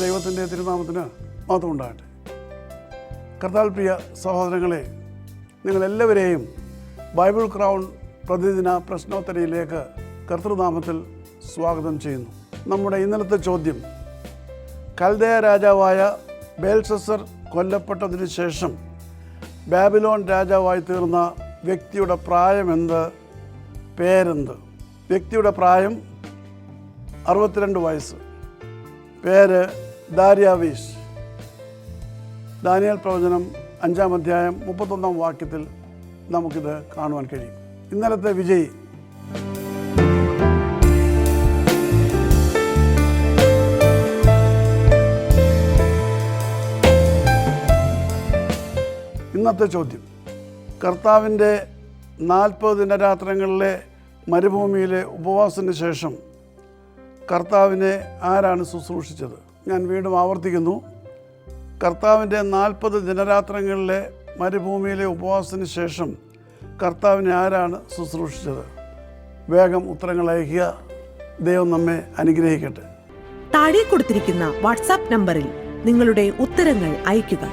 ദൈവത്തിൻ്റെ തിരുനാമത്തിന് മാത്രം ഉണ്ടാകട്ടെ. കർത്താൽ പ്രിയ സഹോദരങ്ങളെ, നിങ്ങളെല്ലാവരെയും ബൈബിൾ ക്രൗൺ പ്രതിദിന പ്രശ്നോത്തരിയിലേക്ക് കർത്തൃനാമത്തിൽ സ്വാഗതം ചെയ്യുന്നു. നമ്മുടെ ഇന്നലത്തെ ചോദ്യം, കൽദയ രാജാവായ ബേൽഷസ്സർ കൊല്ലപ്പെട്ടതിന് ശേഷം ബാബിലോൺ രാജാവായി തീർന്ന വ്യക്തിയുടെ പ്രായമെന്ത്, പേരെന്ത്? വ്യക്തിയുടെ പ്രായം 62 വയസ്സ്. പേര് ദാര്യാവീസ്. ദാനിയേൽ പ്രവചനം 5-ാം അധ്യായം 31-ാം വാക്യത്തിൽ നമുക്കിത് കാണുവാൻ കഴിയും. ഇന്നലത്തെ വിജയി ഇന്നത്തെ ചോദ്യം, കർത്താവിൻ്റെ 40 ദിനരാത്രങ്ങളിലെ മരുഭൂമിയിലെ ഉപവാസത്തിന് ശേഷം കർത്താവിനെ ആരാണ് ശുശ്രൂഷിച്ചത്? ഞാൻ വീണ്ടും ആവർത്തിക്കുന്നു, കർത്താവിൻ്റെ 40 ദിനരാത്രങ്ങളിലെ മരുഭൂമിയിലെ ഉപവാസത്തിന് ശേഷം കർത്താവിനെ ആരാണ് ശുശ്രൂഷിച്ചത്? വേഗം ഉത്തരങ്ങൾ അയയ്ക്കുക. ദൈവം നമ്മെ അനുഗ്രഹിക്കട്ടെ. താഴെ കൊടുത്തിരിക്കുന്ന വാട്സാപ്പ് നമ്പറിൽ നിങ്ങളുടെ ഉത്തരങ്ങൾ അയയ്ക്കുക.